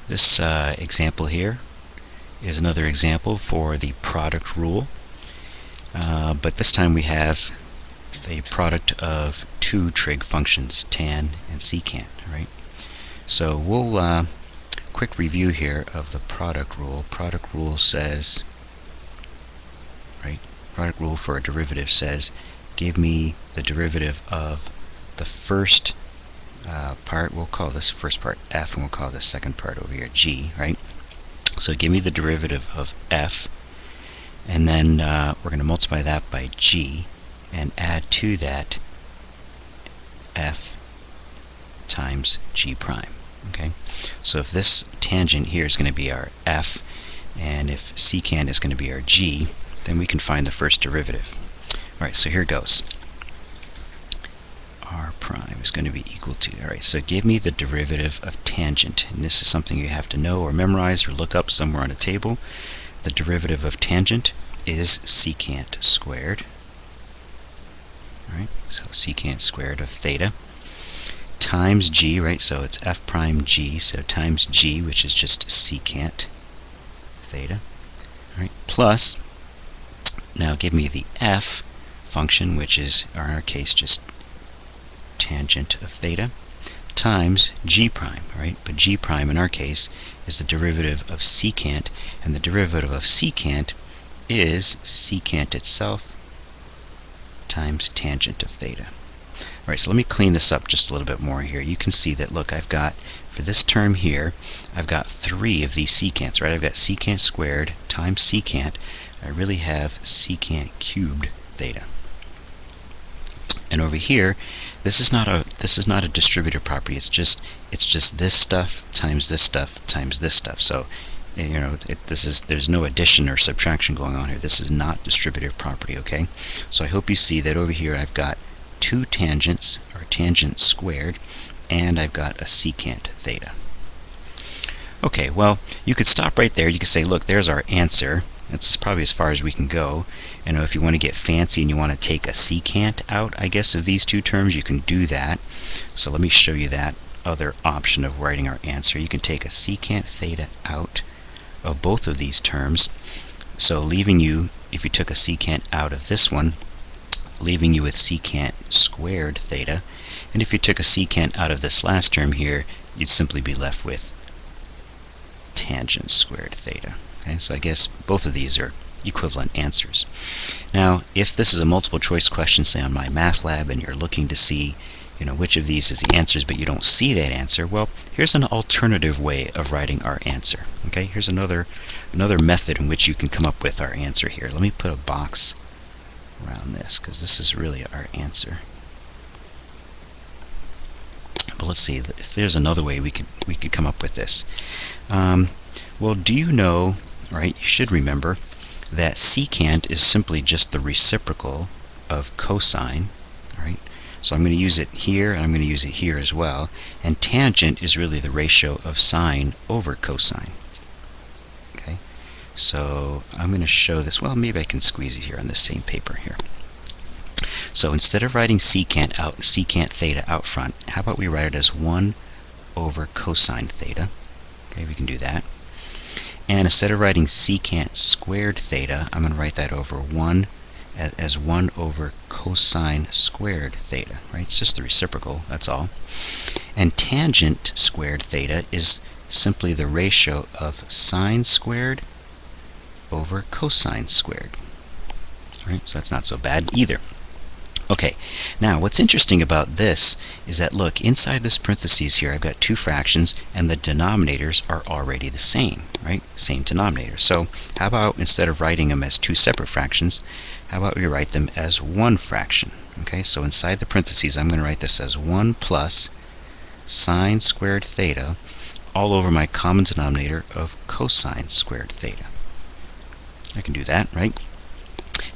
This example here is another example for the product rule, but this time we have the product of two trig functions, tan and secant. Right? So we'll quick review here of the product rule. Product rule says, right? Product rule for a derivative says, give me the derivative of the first part. We'll call this first part f, and we'll call this second part over here g. Right? So give me the derivative of f, and then we're going to multiply that by g and add to that f times g prime. Okay, so if this tangent here is going to be our f, and if secant is going to be our g, then we can find the first derivative. Alright, so here it goes. R prime is going to be equal to, alright, so give me the derivative of tangent, and this is something you have to know or memorize or look up somewhere on a table. The derivative of tangent is secant squared. Alright, so secant squared of theta times g, right? So it's f prime g, so times g, which is just secant theta. Alright, plus, now give me the f function, which is, in our case, just tangent of theta, times g prime, right? But g prime, in our case, is the derivative of secant, and the derivative of secant is secant itself times tangent of theta. Alright, so let me clean this up just a little bit more here. You can see that, look, I've got, for this term here, I've got three of these secants, right? I've got secant squared times secant. I really have secant cubed theta. And over here, this is not a distributive property. It's just this stuff times this stuff times this stuff. So, you know, there's no addition or subtraction going on here. This is not distributive property. Okay, so I hope you see that over here I've got two tangents, or tangent squared, and I've got a secant theta. Okay, well, you could stop right there. You could say, look, there's our answer. That's probably as far as we can go. You know, if you want to get fancy and you want to take a secant out, I guess, of these two terms, you can do that. So let me show you that other option of writing our answer. You can take a secant theta out of both of these terms. So leaving you, if you took a secant out of this one, leaving you with secant squared theta. And if you took a secant out of this last term here, you'd simply be left with tangent squared theta. Okay, so I guess both of these are equivalent answers. Now, if this is a multiple choice question, say on my math lab, and you're looking to see, you know, which of these is the answers, but you don't see that answer, well, here's an alternative way of writing our answer. Okay, here's another method in which you can come up with our answer here. Let me put a box around this, because this is really our answer. But let's see if there's another way we could come up with this. Well, do you know, right, you should remember that secant is simply just the reciprocal of cosine, right? So I'm going to use it here, and I'm going to use it here as well. And tangent is really the ratio of sine over cosine. Okay, so I'm going to show this. Well, maybe I can squeeze it here on this same paper here. So instead of writing secant theta out front, how about we write it as 1 over cosine theta? Okay, we can do that. And instead of writing secant squared theta, I'm going to write that over 1 as 1 over cosine squared theta. Right? It's just the reciprocal, that's all. And tangent squared theta is simply the ratio of sine squared over cosine squared. Right? So that's not so bad either. Okay, now what's interesting about this is that, look, inside this parentheses here I've got two fractions, and the denominators are already the same, right? Same denominator. So how about, instead of writing them as two separate fractions, how about we write them as one fraction? Okay, so inside the parentheses I'm going to write this as 1 plus sine squared theta all over my common denominator of cosine squared theta. I can do that, right?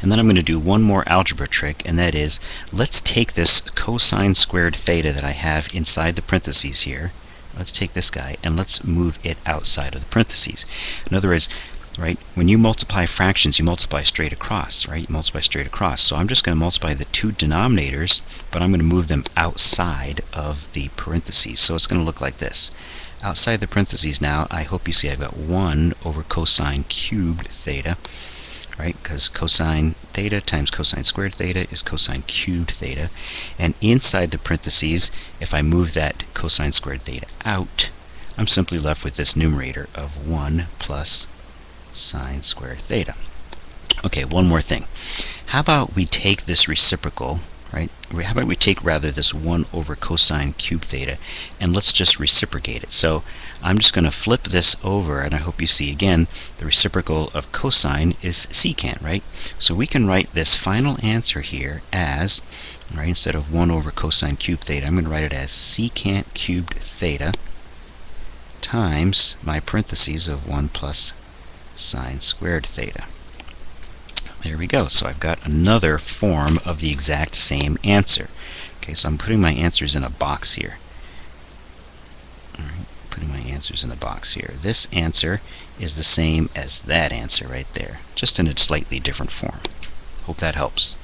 And then I'm going to do one more algebra trick, and that is, let's take this cosine squared theta that I have inside the parentheses here. Let's take this guy and let's move it outside of the parentheses. In other words, right, when you multiply fractions, you multiply straight across, right? You multiply straight across. So I'm just going to multiply the two denominators, but I'm going to move them outside of the parentheses. So it's going to look like this. Outside the parentheses now, I hope you see I've got 1 over cosine cubed theta, right? Because cosine theta times cosine squared theta is cosine cubed theta. And inside the parentheses, if I move that cosine squared theta out, I'm simply left with this numerator of 1 plus sine squared theta. Okay, one more thing. How about we take this reciprocal, right? How about we take rather this 1 over cosine cubed theta, and let's just reciprocate it. So I'm just going to flip this over, and I hope you see again the reciprocal of cosine is secant, right? So we can write this final answer here as, right, instead of 1 over cosine cubed theta, I'm going to write it as secant cubed theta times my parentheses of 1 plus sine squared theta. There we go. So I've got another form of the exact same answer. Okay, so I'm putting my answers in a box here. All right, putting my answers in a box here. This answer is the same as that answer right there, just in a slightly different form. Hope that helps.